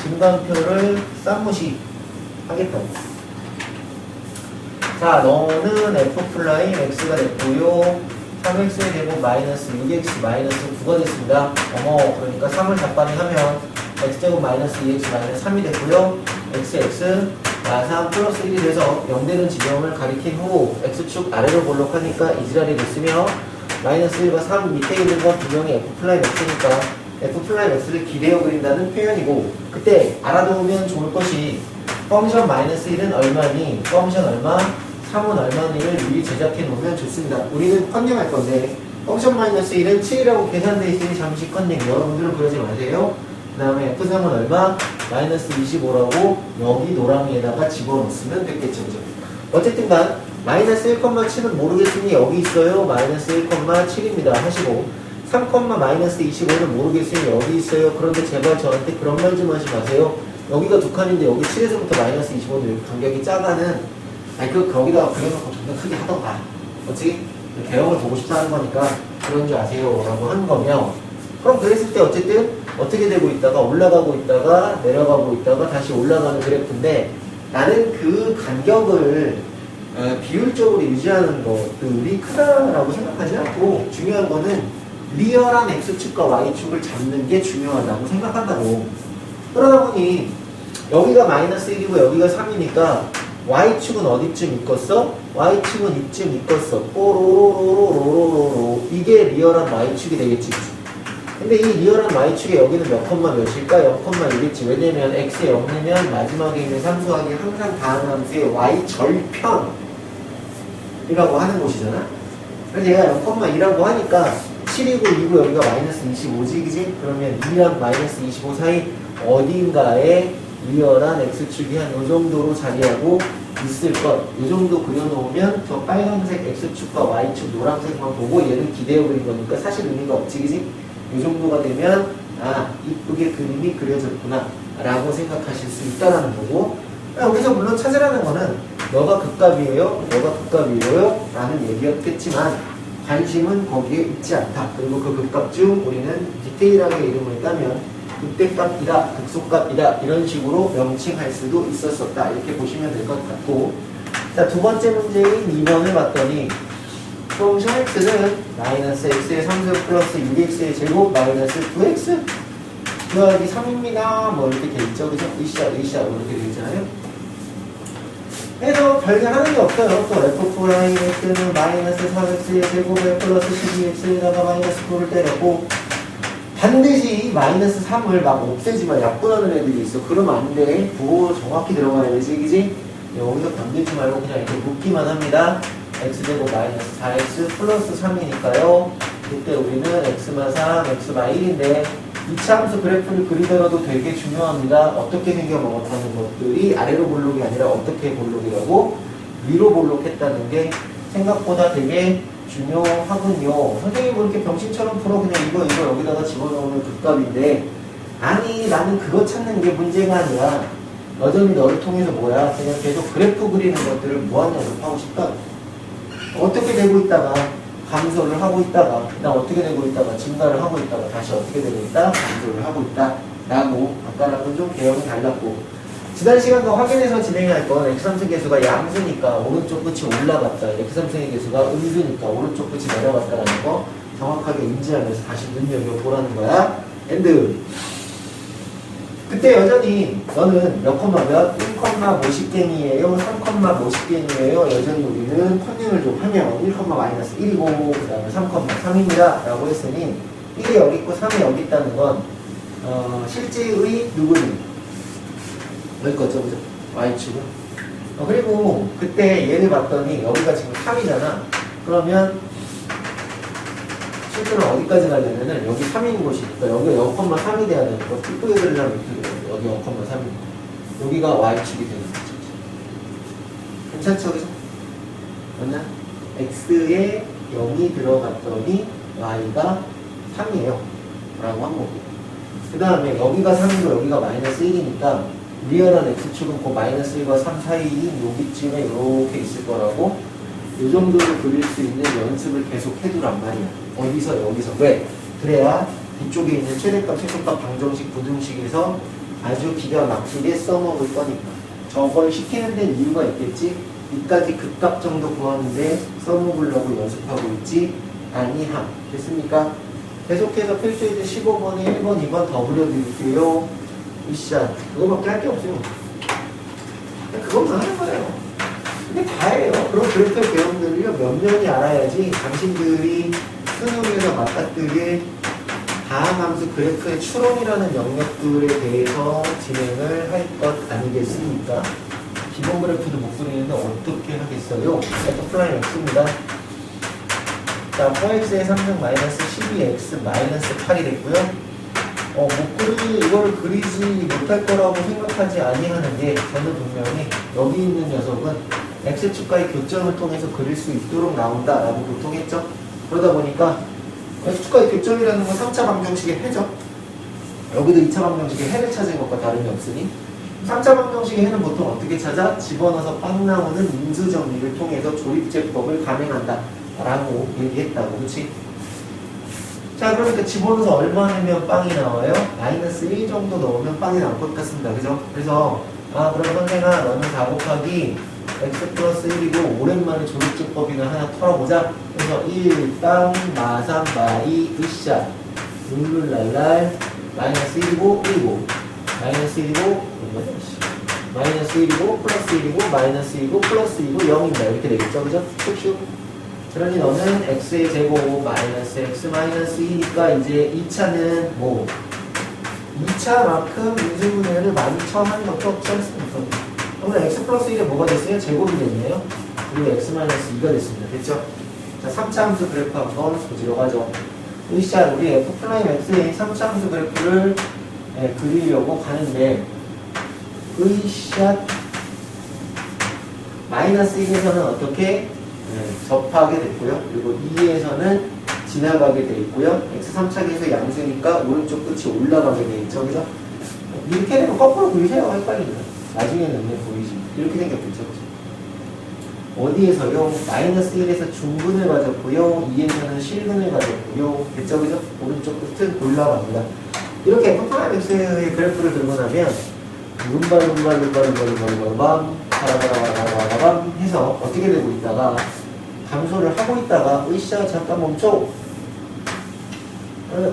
증간표를 쌈무시 하겠다고. 자, 너는 f'(x가 됐고요. 3x의 제곱 마이너스 6x 마이너스 9가 됐습니다. 어머, 그러니까 3을 답반에 하면 x제곱 마이너스 2x 마이너스 3이 됐고요. x 3 플러스 1이 돼서 0되는 지점을 가리킨 후 x축 아래로 볼록하니까 이 지랄이 됐으며 마이너스 1과 3 밑에 있는 건 분명히 f'x니까 f'x를 기대어 그린다는 표현이고, 그때 알아두면 좋을 것이 펑션 마이너스 1은 얼마니, 펑션 얼마, 3은 얼마니를 미리 제작해 놓으면 좋습니다. 우리는 컨닝할 건데 펑션 마이너스 1은 7이라고 계산되어 있으니 잠시 컨닝, 여러분들은 그러지 마세요. 그 다음에 f3은 얼마? 마이너스 25라고 여기 노랑이에다가 집어넣으면 됐겠죠. 어쨌든 간 마이너스 1,7은 모르겠으니 여기 있어요. 마이너스 1,7입니다 하시고, 3, 마이너스 25는 모르겠으니 여기 있어요. 그런데 제발 저한테 그런 말 좀 하지 마세요. 여기가 두 칸인데 여기 7에서부터 마이너스 25는 여기 간격이 작아는, 아니 거기다가 그려놓고 좀 더 크게 하던가. 뭐지? 대형을 보고 싶다는 거니까 그런 줄 아세요 라고 하는 거며, 그럼 그랬을 때 어쨌든 어떻게 되고 있다가 올라가고 있다가 내려가고 있다가 다시 올라가는 그래프인데, 나는 그 간격을 비율적으로 유지하는 것들이 크다라고 생각하지 않고, 중요한 거는 리얼한 X축과 Y축을 잡는 게 중요하다고 생각한다고. 그러다 보니 여기가 마이너스 1이고 여기가 3이니까 Y축은 어디쯤 있겠어? Y축은 이쯤 있겠어. 뽀로로로로로로로. 이게 리얼한 Y축이 되겠지. 근데 이 리얼한 Y축에 여기는 몇 컴마 몇일까? 0,1겠지. 왜냐면 X에 0이면 마지막에 있는 상수항이 항상 다음 함수의 Y 절편이라고 하는 곳이잖아. 그래서 얘가 0,2라고 하니까 7이고 2고 여기가 마이너스 25지, 그지? 그러면 2랑 마이너스 25 사이 어딘가에 리얼한 X축이 한 요 정도로 자리하고 있을 것. 요 정도 그려놓으면 저 빨간색 X축과 Y축 노란색만 보고 얘는 기대어 그린 거니까 사실 의미가 없지, 그지? 이 정도가 되면 아, 이쁘게 그림이 그려졌구나 라고 생각하실 수 있다라는 거고, 여기서 물론 찾으라는 거는 너가 극값이에요, 너가 극값이에요 라는 얘기였겠지만 관심은 거기에 있지 않다. 그리고 그 극값 중 우리는 디테일하게 이름을 따면 극대값이다, 극소값이다 이런 식으로 명칭할 수도 있었었다. 이렇게 보시면 될 것 같고, 자, 두 번째 문제인 2번을 봤더니 펑션 x는 마이너스 x의 3제곱 플러스 6x의 제곱 마이너스 9x 더하기 3입니다. 뭐 이렇게 돼 있죠. 그죠? 으쌰 뭐 이렇게 돼 있잖아요. 그래서 별게 하는 게 없어요. 또 f' x는 마이너스 4x의 제곱에 플러스 12x에다가 마이너스 9를 때렸고, 반드시 마이너스 3을 막 없애지만 약분하는 애들이 있어. 그러면 안 돼. 그거 정확히 들어가야 되지, 그지? 여기서 건들지 말고 그냥 이렇게 묶기만 합니다. x제곱 마이너스 4x 플러스 3이니까요. 그때 우리는 x마 3, x마 1인데 2차 함수 그래프를 그리더라도 되게 중요합니다. 어떻게 생겨 먹었다는 것들이 아래로 볼록이 아니라 어떻게 볼록이라고 위로 볼록했다는 게 생각보다 되게 중요하군요. 선생님 뭐 이렇게 병신처럼 풀어 그냥 이거 여기다가 집어넣으면 극값인데, 아니 나는 그거 찾는 게 문제가 아니라 여전히 너를 통해서 뭐야, 그냥 계속 그래프 그리는 것들을 무한 연습하고 싶다. 어떻게 되고 있다가 감소를 하고 있다가 나 어떻게 되고 있다가 증가를 하고 있다가 다시 어떻게 되고 있다 감소를 하고 있다 라고, 아까랑은 좀 개형이 달랐고, 지난 시간과 확인해서 진행할 건 x3승 계수가 양수니까 오른쪽 끝이 올라갔다, x3승의 계수가 음수니까 오른쪽 끝이 내려갔다라는 거 정확하게 인지하면서 다시 눈여겨보라는 거야. 엔드. 그때 여전히 너는 몇 컴마 몇? 1,50갱이에요? 3,50갱이에요? 여전히 우리는 컨닝을 좀 하면 1, 마이너스 1이고 그 다음에 3,3입니다 라고 했으니 1이 여기 있고 3이 여기 있다는 건 실제의 누구니? 여기 거죠, 그죠? Y축은. 그리고 그때 얘를 봤더니 여기가 지금 3이잖아. 그러면 실제로 어디까지 가려면은 여기 3인 곳이니까 여기가 0,3이 돼야 되니까 이쁘게 그리려면 이렇게 그려요. 여기 0,3이니까 여기가 Y축이 되는 거죠. 괜찮죠, 그죠? 맞나? X에 0이 들어갔더니 Y가 3이에요 라고 한 거고, 그 다음에 여기가 3이고 여기가 마이너스 1이니까 리얼한 X축은 그 마이너스 1과 3 사이인 여기쯤에 이렇게 있을 거라고, 이 정도로 그릴 수 있는 연습을 계속 해두란 말이야. 어디서 여기서. 왜? 그래야 뒤쪽에 있는 최대값, 최소값, 방정식, 부등식에서 아주 기가 막히게 써먹을 거니까. 저걸 시키는 데는 이유가 있겠지. 이까지 극값 정도 구하는데 써먹으려고 연습하고 있지 아니함. 됐습니까? 계속해서 필수이즈 15번에 1번, 2번 더 그려드릴게요. 으쌰. 그거밖에 할 게 없어요. 그냥 그것만 하는 거예요. 근데 다예요. 그런 그래프의 개념들을요, 몇 명이 알아야지 당신들이 수능에서 맞닥뜨릴 다항함수 그래프의 추론이라는 영역들에 대해서 진행을 할 것 아니겠습니까? 기본 그래프도 못 그리는데 어떻게 하겠어요? F'X입니다. 자, 4x의 3승 마이너스 12x 마이너스 8이 됐고요. 이걸 그리지 못할 거라고 생각하지 아니하는 게 저는 분명히 여기 있는 녀석은 x축과의 교점을 통해서 그릴 수 있도록 나온다라고 보통 했죠. 그러다 보니까 x축과의 교점이라는 건 3차 방정식의 해죠. 여기도 2차 방정식의 해를 찾은 것과 다름이 없으니 3차 방정식의 해는 보통 어떻게 찾아? 집어넣어서 빵 나오는 인수정리를 통해서 조립제법을 가능한다 라고 얘기했다고. 그치? 자, 그러니까 집어넣어서 얼마 넣으면 빵이 나와요? 마이너스 1 정도 넣으면 빵이 나올 것 같습니다. 그죠? 그래서 그럼 선생아 너는 4 곱하기 x 플러스 1이고 오랜만에 조립제법이나 하나 털어보자. 그래서 1, 빵, 마삼, 마이, 으쌰, 룰룰랄랄, 마이너스 1이고 1이고 마이너스 1이고 마이너스 1이고 플러스 1이고 마이너스 1이고 플러스 2이고 0입니다. 이렇게 되겠죠? 그죠? 슉슉. 그러니 너는 x의 제곱 마이너스 x 마이너스 2니까 이제 2차는 뭐 2차만큼 인수분해를 많이 처음 하는 것도 없지 않습니까? 그러면 x 플러스 1에 뭐가 됐어요? 제곱이 됐네요. 그리고 x 마이너스 2가 됐습니다. 됐죠? 자, 3차 함수 그래프 한번 보지러 가죠. 으쌰, 우리 f 프라임 x의 3차 함수 그래프를 그리려고 가는데 으쌰 마이너스 1에서는 어떻게 접하게 됐고요. 그리고 2에서는 지나가게 돼 있고요. x3차계에서 양수니까 오른쪽 끝이 올라가게 돼 있죠. 그래서 이렇게 되면 거꾸로 그리세요. 헷갈리면 나중에는 눈에 보이지. 이렇게 생겼겠죠. 어디에서요? 마이너스 1에서 중근을 가졌고요. 2에서는 실근을 가졌고요. 됐죠? 그죠? 오른쪽 끝은 올라갑니다. 이렇게 F'X의 그래프를 들고 나면 룸바룸바룸바룸바룸바룸바룸 바라바라바라바라밤 해서 어떻게 되고 있다가 감소를 하고 있다가 으쌰 잠깐 멈춰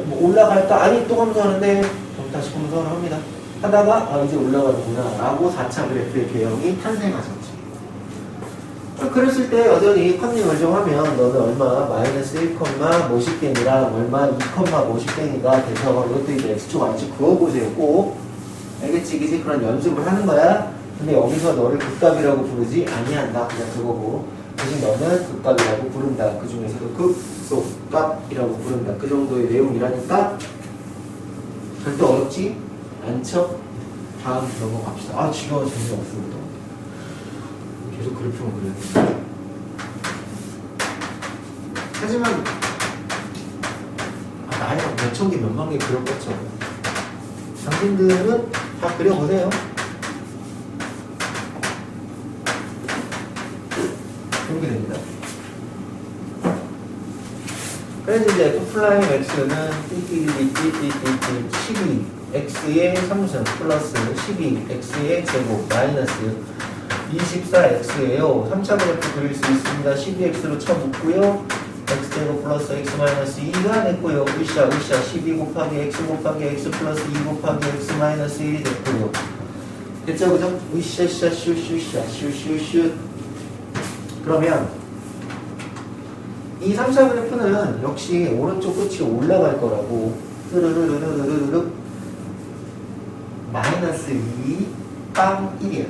뭐 올라갈까? 아니 또 감소하는데 그럼 다시 감소를 합니다. 하다가 이제 올라가는구나 라고 4차 그래프의 개형이 탄생하셨죠. 그랬을 때 여전히 컨닝을 좀 하면 너는 얼마 마이너스 1, 뭐십 땡이랑 얼마 2, 뭐십 땡이가 돼서 이것도 이제 x축 y축 그어보세요. 꼭 알겠지? 그지? 그런 연습을 하는 거야. 근데 여기서 너를 극값이라고 부르지 아니한다. 그냥 그거고 대신 너는 극값이라고 부른다. 그 중에서도 극소값이라고 부른다. 그 정도의 내용이라니까 절대 어렵지 않죠? 다음 넘어갑시다. 지겨워 재미없습니다. 계속 그래프만 그려야 돼. 하지만 나야 몇천 개 몇만 개 그렸겠죠. 당신들은 다 그려보세요. 이렇게 됩니다. 그래서 이제 F'X는 띠띠띠띠띠띠 12 X의 3승 플러스 12 X의 제곱 마이너스 24X예요. 3차 그래프 그릴 수 있습니다. 12X로 쳐붙고요. X제곱 플러스 X 마이너스 2가 됐고요. 으쌰 12 곱하기 X 곱하기 X 플러스 2 곱하기 X 마이너스 1이 됐고요. 됐죠? 그죠? 으쌰 슈슈슈 그러면 이 3차 그래프는 역시 오른쪽 끝이 올라갈 거라고 르르르르르르르 마이너스 2 빵 1이야.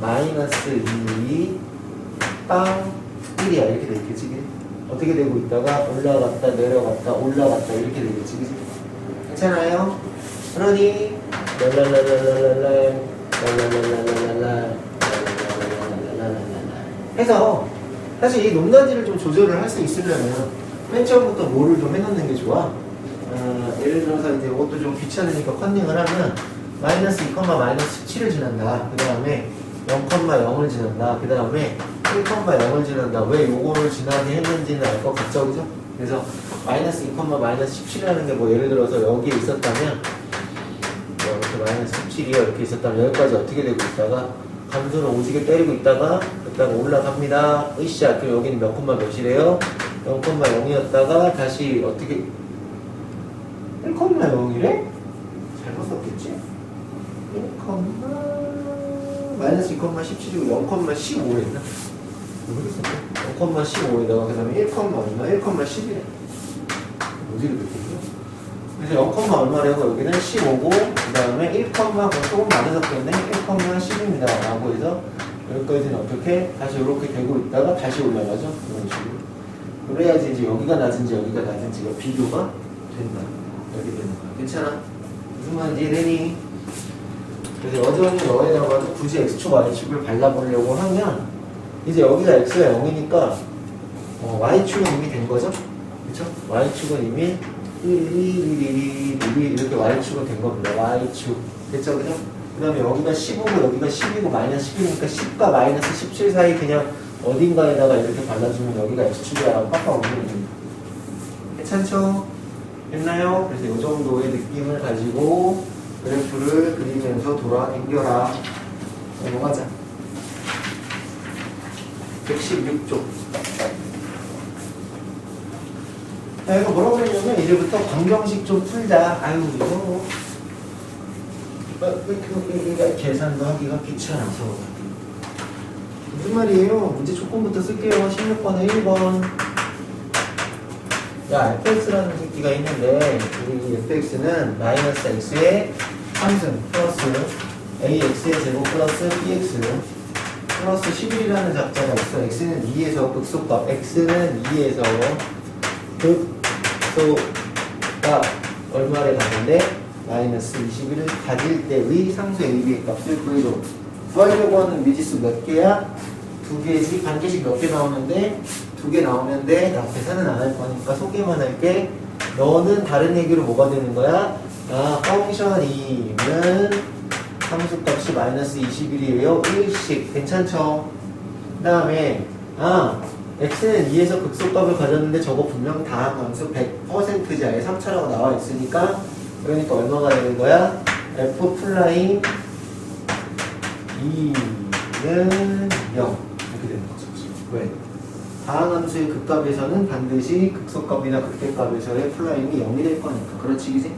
마이너스 2 빵 1이야. 이렇게 되겠지. 어떻게 되고 있다가 올라갔다 내려갔다 올라갔다 이렇게 되겠지. 그치? 괜찮아요? 그러니 랄랄랄랄랄랄 랄랄랄랄랄랄 해서 사실 이 높낮이를 좀 조절을 할 수 있으려면 맨 처음부터 뭐를 좀 해놓는 게 좋아. 예를 들어서 이제 이것도 좀 귀찮으니까 컨닝을 하면 마이너스 2, 마이너스 17을 지난다. 그 다음에 0,0을 지난다. 그 다음에 1,0을 지난다. 왜 요거를 지나게 했는지는 알 것 같죠? 그죠? 그래서 마이너스 2, 마이너스 17이라는 게 뭐 예를 들어서 여기에 있었다면 이렇게 마이너스 17이요. 이렇게 있었다면 여기까지 어떻게 되고 있다가 감소를 오지게 때리고 있다가 일단 올라갑니다. 으쌰. 그럼 여기는 몇 콤마 몇이래요? 0,0이었다가 다시 어떻게 1,0이래? 잘못 썼겠지? 마이너스 2,17이고 0,15랬나? 모르겠어. 0,15에다가 그 다음에 1, 얼마? 1,11이래. 뭐지를 느끼죠? 그래서 0, 얼마라고 여기는 15고 그 다음에 1, 조금 많이 섞였네. 1,10입니다. 라고 해서 여기까지는 어떻게? 다시 이렇게 되고 있다가 다시 올라가죠. 이런 식으로. 그래야지 이제 여기가 낮은지 여기가 낮은지가 비교가 된다. 이렇게 되는 거야. 괜찮아? 무슨 말인지 이해되니? 그래서 여전히 여기다가도 굳이 x축, y축을 발라보려고 하면 이제 여기가 x가 0이니까 y축은 이미 된 거죠? 그쵸? y축은 이미 이렇게 y축은 된 겁니다. y축. 됐죠? 그죠? 그 다음에 여기가 15고 여기가 10이고 마이너스 10이니까 10과 마이너스 17 사이 그냥 어딘가에다가 이렇게 발라주면 여기가 x축이라고 빡빡 오면 됩니다. 괜찮죠? 됐나요? 그래서 이 정도의 느낌을 가지고 그래프를 그리면서 돌아다녀라. 넘어가자. 116쪽. 자, 이거 뭐라고 그랬냐면, 이제부터 방정식 좀 풀자. 아유, 이거 계산도 하기가 귀찮아서. 무슨 말이에요? 문제 조건부터 쓸게요. 16번에 1번. 야, fx라는 새끼가 있는데, 우리 fx는 마이너스 x의 함승 플러스 ax의 제곱 플러스 bx 플러스 11이라는 작자가 있어. x는 2에서 극소값, x는 2에서 극소값 얼마를 가는데 마이너스 21을 가질 때의 상수 ab의 값을 구해줘. 구하려고 하는 미지수 몇 개야? 2개지. 반개씩 몇 개 나오는데 2개 나오면 돼. 나 계산은 안 할 거니까 소개만 할게. 너는 다른 얘기로 뭐가 되는 거야? 아, 펑션 2는 함수값이 마이너스 21이에요. 1씩. 괜찮죠? 그 다음에 x는 2에서 극소값을 가졌는데 저거 분명 다 함수 100%지. 3차라고 나와 있으니까 그러니까 얼마가 되는 거야? f 플라임 2는 0 이렇게 되는 거죠. 왜? 다항함수의 극값에서는 반드시 극소값이나 극대값에서의 플라임이 0이 될 거니까. 그렇지, 그지?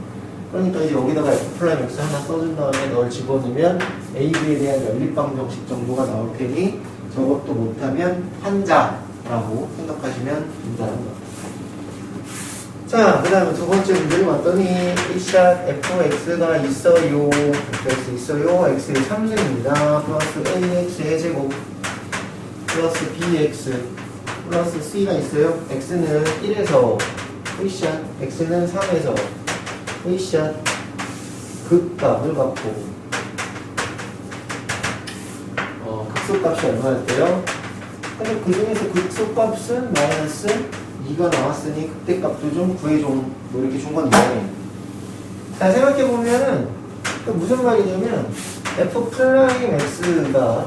그러니까 이제 여기다가 f 플라임 x 하나 써준 다음에 널 집어넣으면 a, b에 대한 연립방정식 정도가 나올 테니 저것도 못하면 한자라고 생각하시면 된다는 거. 자, 그 다음에 두 번째 문제를 봤더니 이샷 fx가 있어요. fx 있어요. x의 3승입니다. 플러스 ax의 제곱 플러스 bx 플러스 c가 있어요. x는 1에서 v샷, x는 3에서 v샷 극값을 갖고 극소값이 얼마였대요? 근데 그 중에서 극소값은 마이너스 2가 나왔으니 극대값도 좀 구해줘. 뭐 이렇게 준 건데. 자, 생각해보면은 무슨 말이냐면 f 플라임 x가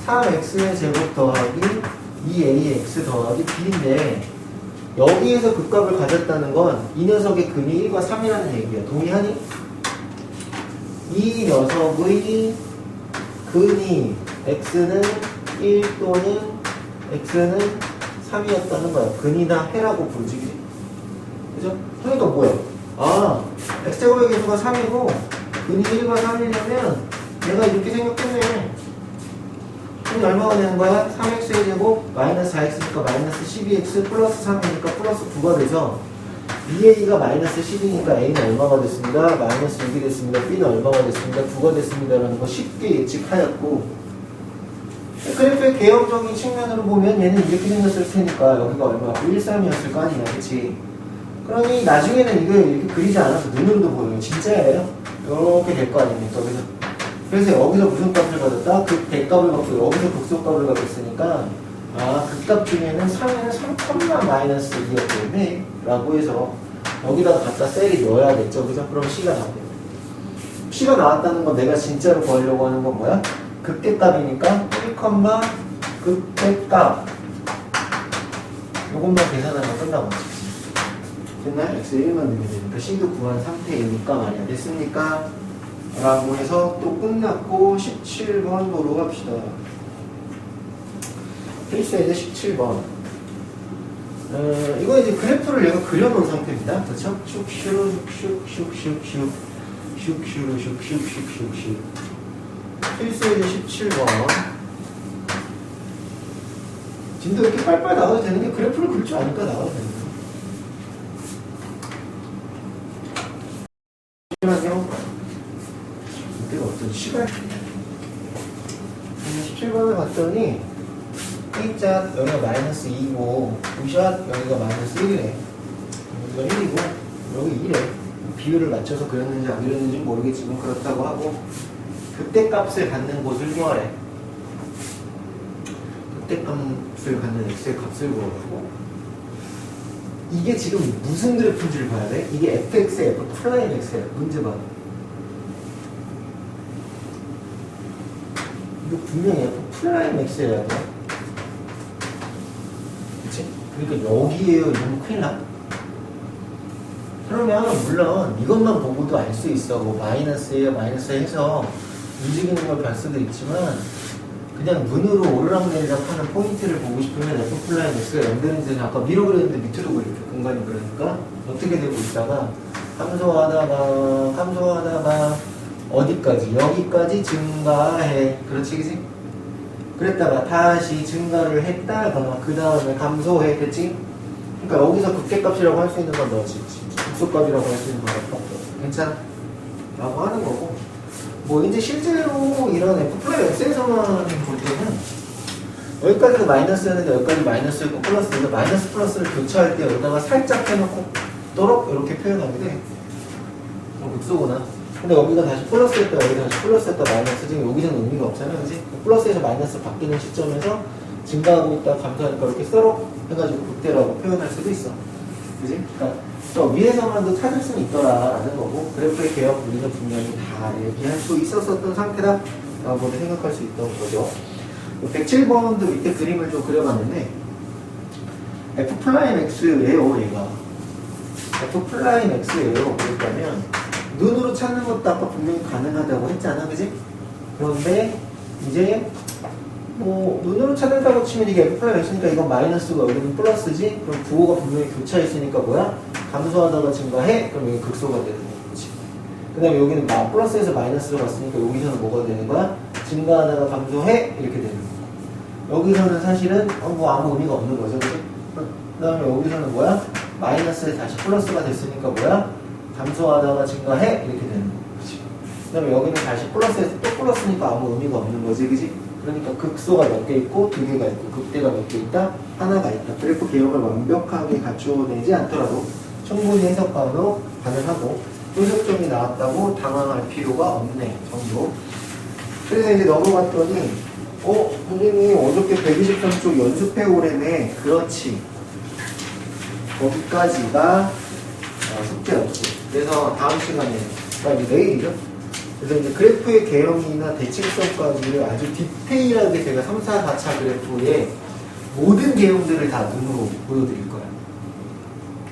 3x의 제곱 더하기 2ax 더하기 b인데 여기에서 극값을 가졌다는 건 이 녀석의 근이 1과 3이라는 얘기야. 동의하니? 이 녀석의 근이 x는 1 또는 x는 3이었다는 거야. 근이나 해라고 부르지. 그죠? 그러니까 뭐야? x제곱의 개수가 3이고 근이 1과 3이려면 내가 이렇게 생각했네. 그럼 얼마가 되는 거야? 3x의 제곱 마이너스 4x니까 마이너스 12x 플러스 3이니까 플러스 9가 돼서 2a가 마이너스 10이니까 a는 얼마가 됐습니다? 마이너스 6이 됐습니다. b는 얼마가 됐습니다? 9가 됐습니다. 라는 거 쉽게 예측하였고 그래프의 개형적인 측면으로 보면 얘는 이렇게 생겼을 테니까 여기가 얼마? 1, 3이었을 거 아니야. 그치? 그러니 나중에는 이걸 이렇게 그리지 않아서 눈으로도 보여요. 진짜예요. 이렇게 될 거 아닙니까? 그래서 여기서 무슨 값을 받았다? 대값을 받고 여기서 극소값을 받았으니까 극값 중에는 3에는 3, 마이너스 2였겠네 라고 해서 여기다가 갖다 셀이 넣어야겠죠. 그죠? 그럼 C가 나옵니다. C가 나왔다는 건 내가 진짜로 구하려고 하는 건 뭐야? 극대값이니까 1, 극대값 요것만 계산하면 끝나고 됐나요? x 1만 넣으면 되니까 C도 구한 상태이니까 말이야. 됐습니까? 라고 해서 또 끝났고 17번 보러 갑시다. 필수에서 17번 이거 이제 그래프를 내가 그려놓은 상태입니다. 그렇죠? 슉슉슉슉슉슉 슉슉슉슉슉슉슉. 필수예제 17번. 진도 이렇게 빨빨 나와도 되는 게 그래프를 그릴 줄 아니까 나와도 되는 거야. 잠시만요. 이때가 어떤 시간? 17번을 봤더니 A자 여기가 마이너스 2고 U샷 여기가 마이너스 1이래. 여기가 1이고 여기 2래. 비율을 맞춰서 그렸는지 안 그렸는지 모르겠지만 그렇다고 하고 극대 값을 갖는 곳을 구하래. 극대 값을 갖는 x의 값을 구하고 이게 지금 무슨 그래프인지를 봐야 돼? 이게 fx에 f 플라임 x야. 문제 봐. 이거 분명히 f 플라임 x야 돼. 그치? 그러니까 여기에요. 이러면 큰일 나. 그러면 물론 이것만 보고도 알 수 있어. 뭐 마이너스예요, 마이너스 해서 움직이는 걸 볼 수도 있지만 그냥 눈으로 오르락내리락 하는 포인트를 보고 싶으면 f 플라임 x가 연결되는지 아까 위로 그렸는데 밑으로 그릴게. 공간이 그러니까 어떻게 되고 있다가 감소하다가 어디까지? 여기까지 증가해. 그렇지, 그치? 그랬다가 다시 증가를 했다가 그 다음에 감소해. 됐지? 그러니까 여기서 극대값이라고 할 수 있는 건 너지. 극소값이라고 할 수 있는 건 없고. 괜찮아? 라고 하는 거고. 뭐 이제 실제로 이런 f 플라이 x에서만 볼 때는 여기까지도 마이너스였는데 여기까지 마이너스였고 플러스인데 마이너스 플러스를 교차할 때 여기다가 살짝 해놓고 또록 이렇게 표현하게 돼. 극소구나. 근데 여기가 다시 플러스였다 여기가 다시 플러스였다 마이너스 지금 여기서는 의미가 없잖아. 그치? 플러스에서 마이너스 바뀌는 시점에서 증가하고 있다 감소하니까 이렇게 썰어 해가지고 극대라고 표현할 수도 있어. 그지? 그러니까 저 위에서만도 찾을 수는 있더라라는 거고 그래프의 개혁 우리는 분명히 다 얘기할 수 있었던 상태다 라고 생각할 수 있던 거죠. 107번도 밑에 그림을 좀 그려봤는데 f 플라임 x예요. 얘가 f 플라임 x예요. 그렇다면 눈으로 찾는 것도 아까 분명히 가능하다고 했잖아. 그지? 그런데 이제 뭐 눈으로 찾는다고 치면 이게 f 플라임 x니까 이건 마이너스고 여기는 플러스지. 그럼 부호가 분명히 교차했으니까 뭐야? 감소하다가 증가해? 그럼 여기 극소가 되는 거지. 그 다음에 여기는 플러스에서 마이너스로 갔으니까 여기서는 뭐가 되는 거야? 증가하다가 감소해? 이렇게 되는 거고. 여기서는 사실은 뭐 아무 의미가 없는 거죠. 그치? 그 다음에 여기서는 뭐야? 마이너스에 다시 플러스가 됐으니까 뭐야? 감소하다가 증가해? 이렇게 되는 거지. 그 다음에 여기는 다시 플러스에서 또 플러스니까 아무 의미가 없는 거지. 그지? 그러니까 극소가 몇 개 있고 두 개가 있고 극대가 몇 개 있다? 하나가 있다. 그래프 개혁을 완벽하게 갖추어내지 않더라도 충분히 해석하도 가능하고 분석점이 나왔다고 당황할 필요가 없네 정도. 그래서 이제 넘어갔더니 선생님 어저께 123쪽 연습해 오래네. 그렇지. 거기까지가 숙제였지. 그래서 다음 시간에 그러니까 이제 내일이죠. 그래서 이제 그래프의 개형이나 대칭성까지를 아주 디테일하게 제가 3, 4, 4차 그래프의 모든 개형들을 다 눈으로 보여드릴 거야.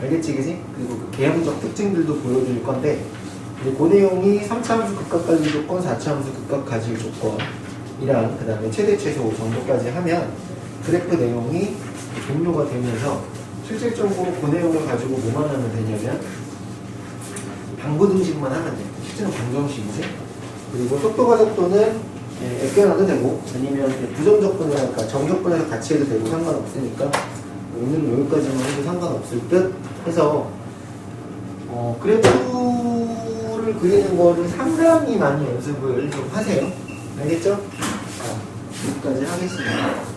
알겠지, 그지? 그리고 그 개형적 특징들도 보여드릴 건데, 이제 그 내용이 3차 함수 극각 가질 조건, 4차 함수 극각 가질 조건이랑, 그 다음에 최대, 최소 정도까지 하면, 그래프 내용이 종료가 되면서, 실질적으로 그 내용을 가지고 뭐만 하면 되냐면, 방부등식만 하면 돼. 실제는 방정식이지. 그리고 속도가속도는 애껴놔도 되고, 아니면 부정적분을 할까, 정적분에서 같이 해도 되고 상관없으니까, 오늘은 여기까지만 해도 상관없을 듯 해서 그래프를 그리는 거를 상당히 많이 연습을 좀 하세요. 알겠죠? 자, 여기까지 하겠습니다.